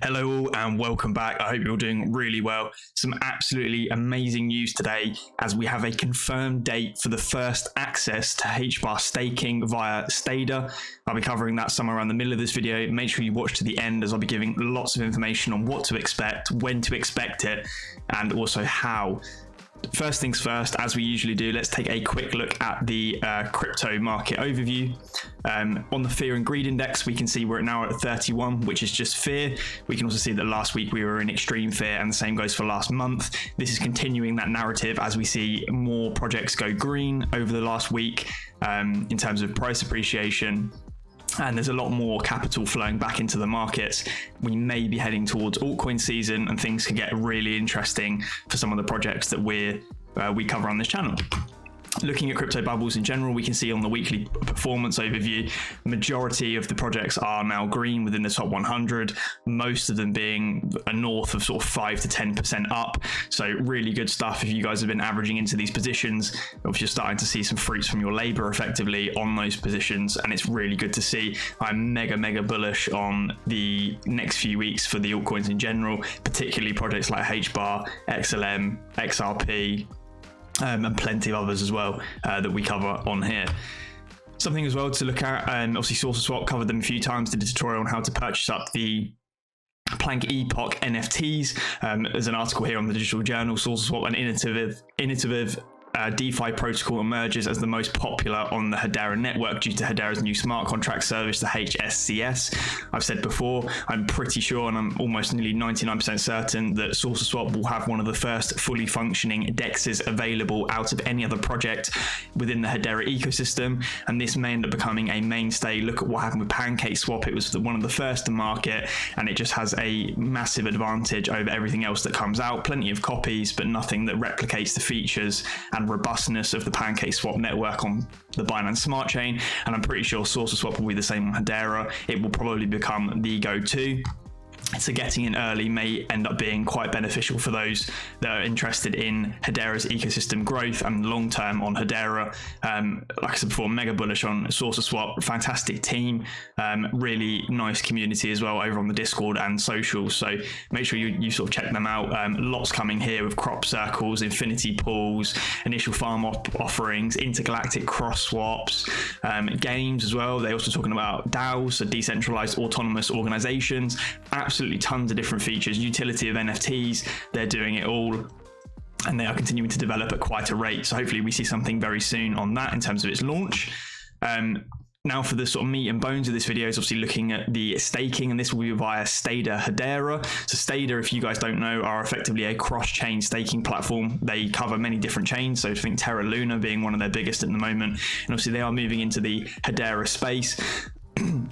Hello all and welcome back. I hope you're doing really well. Some absolutely amazing news today as we have a confirmed date for the first access to Hbar staking via Stader. I'll be covering that somewhere around the middle of this video. Make sure you watch to the end as I'll be giving lots of information on what to expect, when to expect it, and also how. First things first, as we usually do, let's take a quick look at the crypto market overview. On the fear and greed index, we can see we're now at 31, which is just fear. We can also see that last week we were in extreme fear, and the same goes for last month. This is continuing that narrative as we see more projects go green over the last week in terms of price appreciation. And there's a lot more capital flowing back into the markets. We may be heading towards altcoin season, and things can get really interesting for some of the projects that we cover on this channel. Looking at crypto bubbles in general, we can see on the weekly performance overview, majority of the projects are now green within the top 100, most of them being a north of sort of 5 to 10% up. So really good stuff if you guys have been averaging into these positions. Obviously you're starting to see some fruits from your labor effectively on those positions, and it's really good to see. I'm mega bullish on the next few weeks for the altcoins in general, particularly projects like Hbar, XLM, XRP, and plenty of others as well that we cover on here. Something as well to look at, obviously SourceSwap covered them a few times, did a tutorial on how to purchase up the Plank Epoch NFTs. There's an article here on the Digital Journal. SourceSwap, an innovative DeFi protocol, emerges as the most popular on the Hedera network due to Hedera's new smart contract service, the HSCS. I've said before, I'm pretty sure, and I'm almost nearly 99% certain, that SourceSwap will have one of the first fully functioning DEXs available out of any other project within the Hedera ecosystem, and this may end up becoming a mainstay. Look at what happened with PancakeSwap. It was one of the first to market, and it just has a massive advantage over everything else that comes out. Plenty of copies, but nothing that replicates the features and robustness of the PancakeSwap network on the Binance Smart Chain, and I'm pretty sure SourceSwap will be the same on Hedera. It will probably become the go-to. So getting in early may end up being quite beneficial for those that are interested in Hedera's ecosystem growth and long term on Hedera. Like I said before, mega bullish on SourceSwap, fantastic team, really nice community as well over on the Discord and socials. So make sure you sort of check them out. Lots coming here with crop circles, infinity pools, initial farm offerings, intergalactic cross swaps, games as well. They're also talking about DAOs, so decentralized autonomous organizations. Absolutely tons of different features, utility of NFTs, they're doing it all, and they are continuing to develop at quite a rate. So hopefully we see something very soon on that in terms of its launch. Now for the sort of meat and bones of this video is obviously looking at the staking, and this will be via Stader Hedera. So Stader, if you guys don't know, are effectively a cross-chain staking platform. They cover many different chains, so I think Terra Luna being one of their biggest at the moment, and obviously they are moving into the Hedera space. And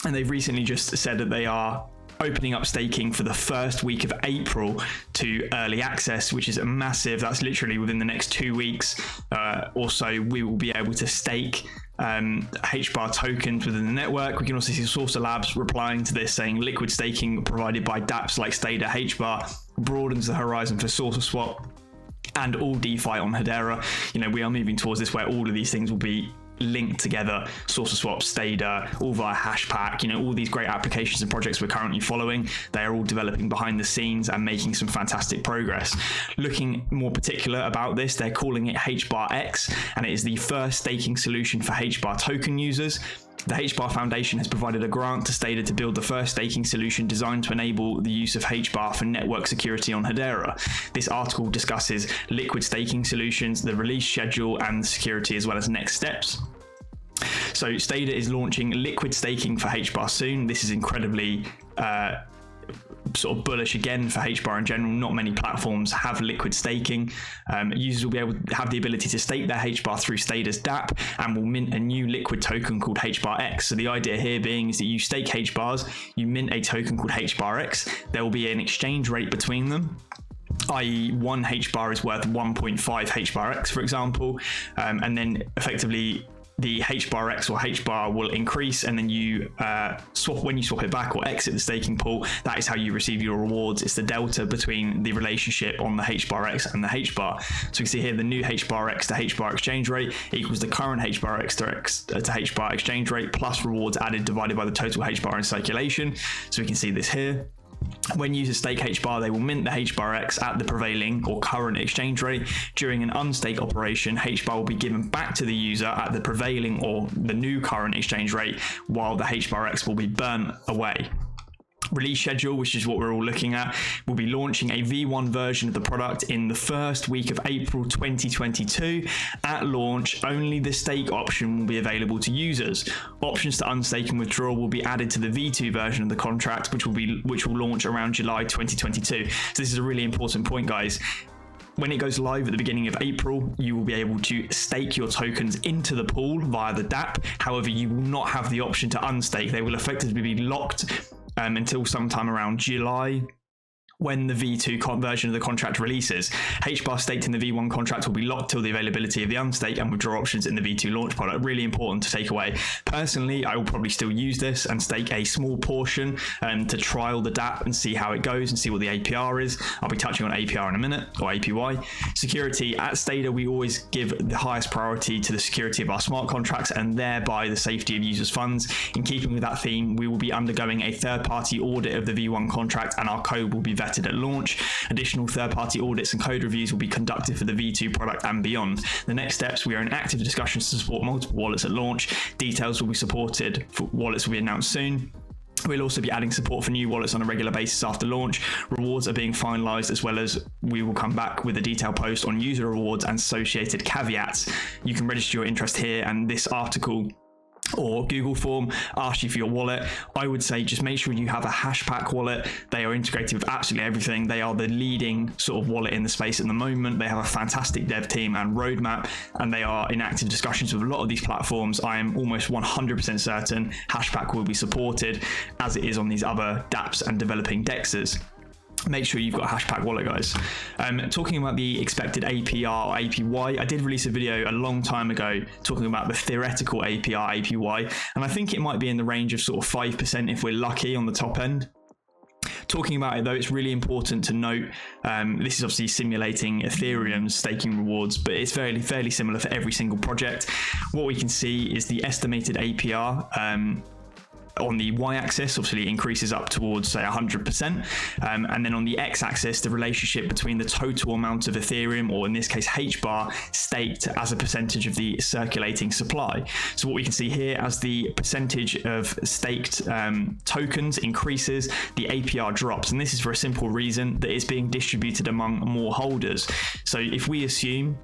they've recently just said that they are opening up staking for the first week of April to early access, which is massive. That's literally within the next 2 weeks or so. We will be able to stake Hbar tokens within the network. We can also see Saucer Labs replying to this, saying liquid staking provided by dApps like Stader Hbar broadens the horizon for SourceSwap and all DeFi on Hedera. You know, we are moving towards this where all of these things will be linked together. SourceSwap, Stader, all via Hashpack. You know, all these great applications and projects we're currently following, they are all developing behind the scenes and making some fantastic progress. Looking more particular about this, they're calling it Hbarx, and it is the first staking solution for Hbar token users. The Hbar Foundation has provided a grant to Stader to build the first staking solution designed to enable the use of Hbar for network security on Hedera. This article discusses liquid staking solutions, the release schedule, and security, as well as next steps. So Stader is launching liquid staking for Hbar soon. This is incredibly sort of bullish again for Hbar in general. Not many platforms have liquid staking. Users will be able to have the ability to stake their Hbar through Stader's dApp and will mint a new liquid token called Hbarx. So the idea here being is that you stake Hbars, you mint a token called Hbarx. There will be an exchange rate between them, i.e. one Hbar is worth 1.5 Hbarx, for example, and then effectively the Hbarx or Hbar will increase, and then you when you swap it back or exit the staking pool, that is how you receive your rewards. It's the delta between the relationship on the Hbarx and the Hbar. So we can see here the new Hbarx to Hbar exchange rate equals the current Hbarx to Hbar exchange rate plus rewards added divided by the total Hbar in circulation. So we can see this here. When users stake Hbar, they will mint the Hbarx at the prevailing or current exchange rate. During an unstake operation, Hbar will be given back to the user at the prevailing or the new current exchange rate, while the Hbarx will be burnt away. Release schedule, which is what we're all looking at, will be launching a V1 version of the product in the first week of April 2022. At launch, only the stake option will be available to users. Options to unstake and withdraw will be added to the V2 version of the contract, which will launch around July 2022. So this is a really important point, guys. When it goes live at the beginning of April, you will be able to stake your tokens into the pool via the DApp. However, you will not have the option to unstake. They will effectively be locked until sometime around July, when the V2 version of the contract releases. Hbar staked in the V1 contract will be locked till the availability of the unstake and withdraw options in the V2 launch product. Really important to take away. Personally, I will probably still use this and stake a small portion to trial the DApp and see how it goes and see what the APR is. I'll be touching on APR in a minute, or APY. Security. At Stader, we always give the highest priority to the security of our smart contracts and thereby the safety of users' funds. In keeping with that theme, we will be undergoing a third-party audit of the V1 contract, and our code will be vetted at launch. Additional third-party audits and code reviews will be conducted for the V2 product and beyond. The next steps, we are in active discussions to support multiple wallets at launch. Details will be supported for wallets will be announced soon. We'll also be adding support for new wallets on a regular basis after launch. Rewards are being finalized, as well as we will come back with a detailed post on user rewards and associated caveats. You can register your interest here, and this article or Google form asks you for your wallet. I would say just make sure you have a Hashpack wallet. They are integrated with absolutely everything. They are the leading sort of wallet in the space at the moment. They have a fantastic dev team and roadmap, and they are in active discussions with a lot of these platforms. I am almost 100% certain Hashpack will be supported, as it is on these other dApps and developing DEXs. Make sure you've got a Hashpack wallet, guys. Talking about the expected APR or APY, I did release a video a long time ago talking about the theoretical APR, APY, and I think it might be in the range of sort of 5% if we're lucky on the top end. Talking about it though, it's really important to note, this is obviously simulating Ethereum's staking rewards, but it's fairly similar for every single project. What we can see is the estimated APR on the y-axis obviously increases up towards say 100%, and then on the x-axis the relationship between the total amount of Ethereum, or in this case Hbar, staked as a percentage of the circulating supply. So what we can see here, as the percentage of staked tokens increases, the APR drops, and this is for a simple reason, that it's being distributed among more holders. So if we assume,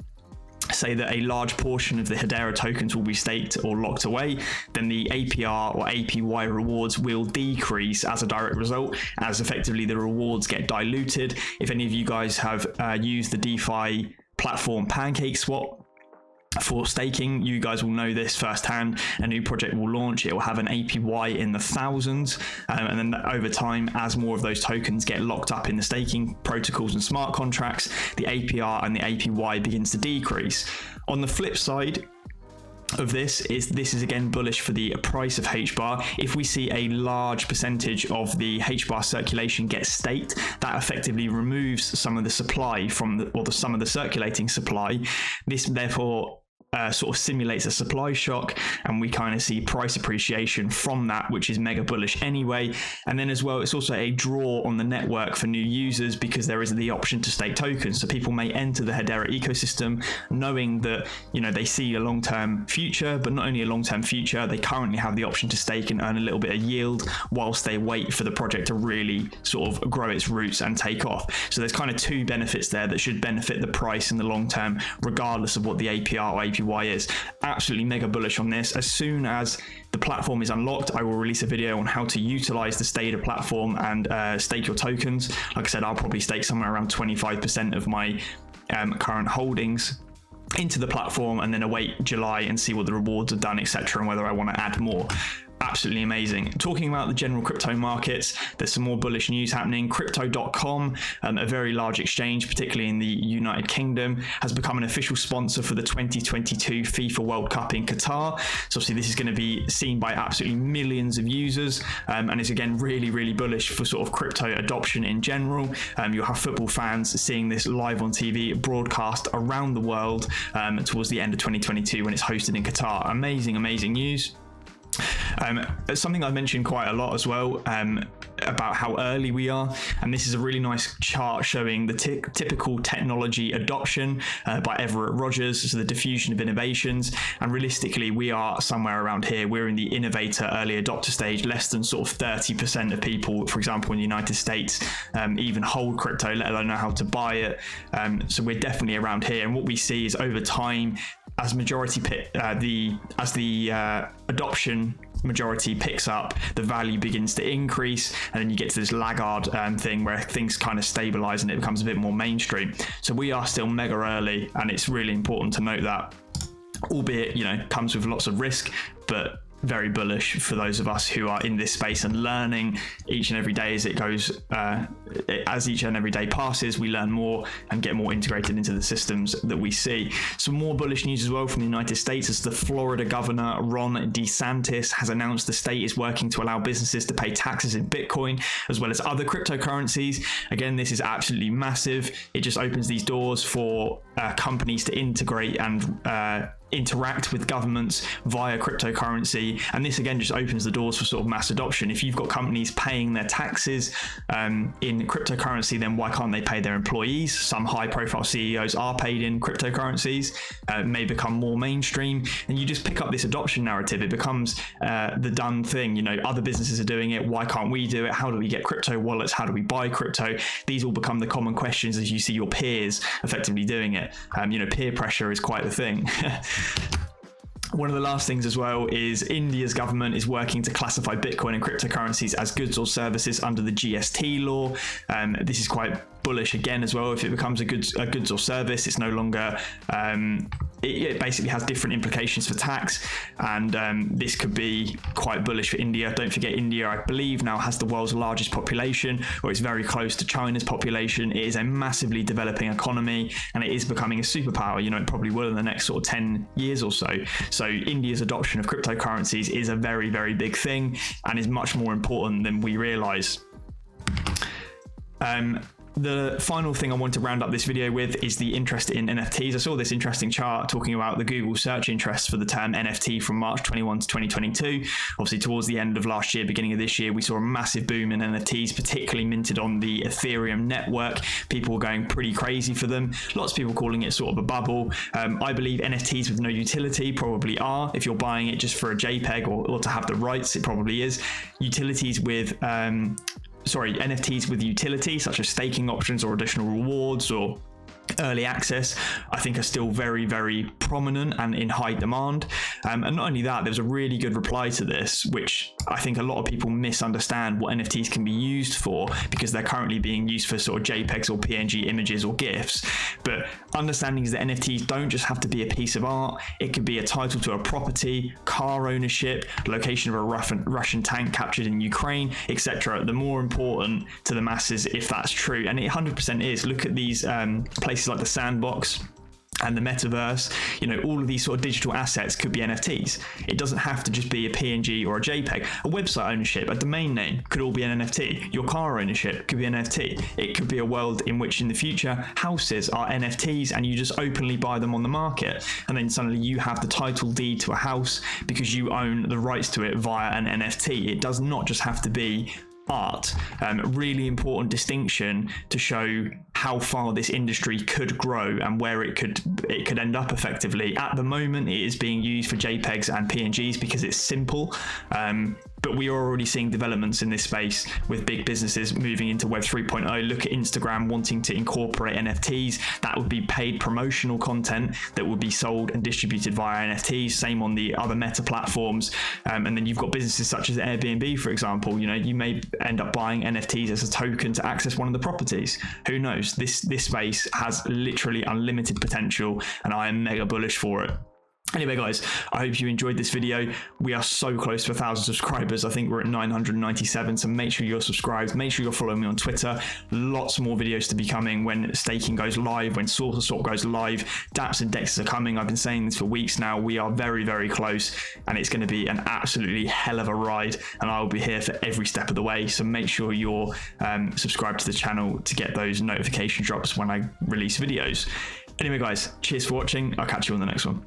say that a large portion of the Hedera tokens will be staked or locked away, then the APR or APY rewards will decrease as a direct result, as effectively the rewards get diluted. If any of you guys have used the DeFi platform PancakeSwap for staking, you guys will know this firsthand. A new project will launch, it will have an APY in the thousands, and then over time, as more of those tokens get locked up in the staking protocols and smart contracts, the APR and the APY begins to decrease. On the flip side of this is again bullish for the price of Hbar. If we see a large percentage of the Hbar circulation get staked, that effectively removes some of the supply from some of the circulating supply. This therefore sort of simulates a supply shock, and we kind of see price appreciation from that, which is mega bullish anyway. And then as well, it's also a draw on the network for new users, because there is the option to stake tokens. So people may enter the Hedera ecosystem knowing that, you know, they see a long-term future, but not only a long-term future, they currently have the option to stake and earn a little bit of yield whilst they wait for the project to really sort of grow its roots and take off. So there's kind of two benefits there that should benefit the price in the long term, regardless of what the APR or APY is. Absolutely mega bullish on this. As soon as the platform is unlocked, I will release a video on how to utilize the Stader platform and stake your tokens. Like I said, I'll probably stake somewhere around 25% of my current holdings into the platform, and then await July and see what the rewards are done, etc., and whether I want to add more. Absolutely amazing. Talking about the general crypto markets, there's some more bullish news happening. Crypto.com, a very large exchange, particularly in the United Kingdom, has become an official sponsor for the 2022 FIFA World Cup in Qatar. So obviously this is going to be seen by absolutely millions of users, and it's again really bullish for sort of crypto adoption in general. You'll have football fans seeing this live on TV, broadcast around the world towards the end of 2022 when it's hosted in Qatar. Amazing news. Something I've mentioned quite a lot as well, about how early we are, and this is a really nice chart showing the typical technology adoption by Everett Rogers, so the diffusion of innovations. And realistically, we are somewhere around here. We're in the innovator early adopter stage. Less than sort of 30% of people, for example, in the United States, even hold crypto, let alone know how to buy it. So we're definitely around here. And what we see is over time, as the adoption majority picks up, the value begins to increase, and then you get to this laggard thing where things kind of stabilize and it becomes a bit more mainstream. So we are still mega early, and it's really important to note that, albeit, you know, comes with lots of risk, but very bullish for those of us who are in this space and learning each and every day as it goes. As each and every day passes, we learn more and get more integrated into the systems that we see. Some more bullish news as well from the United States, as the Florida governor Ron DeSantis has announced the state is working to allow businesses to pay taxes in Bitcoin as well as other cryptocurrencies. Again, this is absolutely massive. It just opens these doors for companies to integrate and interact with governments via cryptocurrency, and this again just opens the doors for sort of mass adoption. If you've got companies paying their taxes in cryptocurrency, then why can't they pay their employees? Some high profile CEOs are paid in cryptocurrencies. It may become more mainstream, and you just pick up this adoption narrative. It becomes the done thing. You know, other businesses are doing it, why can't we do it? How do we get crypto wallets? How do we buy crypto? These all become the common questions as you see your peers effectively doing it. You know, peer pressure is quite the thing. One of the last things as well is India's government is working to classify Bitcoin and cryptocurrencies as goods or services under the GST law. This is quite bullish again as well. If it becomes a goods or service, it's no longer it basically has different implications for tax, and this could be quite bullish for India. Don't forget, India, I believe, now has the world's largest population, or it's very close to China's population. It is a massively developing economy, and it is becoming a superpower. You know, it probably will in the next sort of 10 years or so. So India's adoption of cryptocurrencies is a very, very big thing, and is much more important than we realize. The final thing I want to round up this video with is the interest in NFTs. I saw this interesting chart talking about the Google search interest for the term NFT from March 21 to 2022. Obviously, towards the end of last year, beginning of this year, we saw a massive boom in NFTs, particularly minted on the Ethereum network. People were going pretty crazy for them. Lots of people calling it sort of a bubble. I believe NFTs with no utility probably are. If you're buying it just for a JPEG or to have the rights, it probably is. NFTs with utility, such as staking options or additional rewards or early access, I think are still very, very prominent and in high demand. And not only that, there's a really good reply to this, which I think a lot of people misunderstand what NFTs can be used for, because they're currently being used for sort of JPEGs or PNG images or GIFs. But understanding is that NFTs don't just have to be a piece of art. It could be a title to a property, car ownership, location of a Russian tank captured in Ukraine, etc. The more important to the masses if that's true, and it 100% is. Look at these places like the Sandbox and the metaverse. You know, all of these sort of digital assets could be NFTs. It doesn't have to just be a PNG or a JPEG. A website ownership, a domain name could all be an NFT. Your car ownership could be an NFT. It could be a world in which in the future houses are NFTs and you just openly buy them on the market, and then suddenly you have the title deed to a house because you own the rights to it via an NFT. It does not just have to be art. Really important distinction to show how far this industry could grow and where it could end up effectively. At the moment, it is being used for JPEGs and PNGs because it's simple. But we are already seeing developments in this space with big businesses moving into Web 3.0. Look at Instagram wanting to incorporate NFTs. That would be paid promotional content that would be sold and distributed via NFTs. Same on the other meta platforms. And then you've got businesses such as Airbnb, for example. You know, you may end up buying NFTs as a token to access one of the properties. Who knows? This space has literally unlimited potential, and I am mega bullish for it. Anyway, guys, I hope you enjoyed this video. We are so close to 1,000 subscribers. I think we're at 997, so make sure you're subscribed. Make sure you're following me on Twitter. Lots more videos to be coming when staking goes live, when Source of Swap goes live. dApps and DEXs are coming. I've been saying this for weeks now. We are very, very close, and it's going to be an absolutely hell of a ride, and I will be here for every step of the way. So make sure you're subscribed to the channel to get those notification drops when I release videos. Anyway, guys, cheers for watching. I'll catch you on the next one.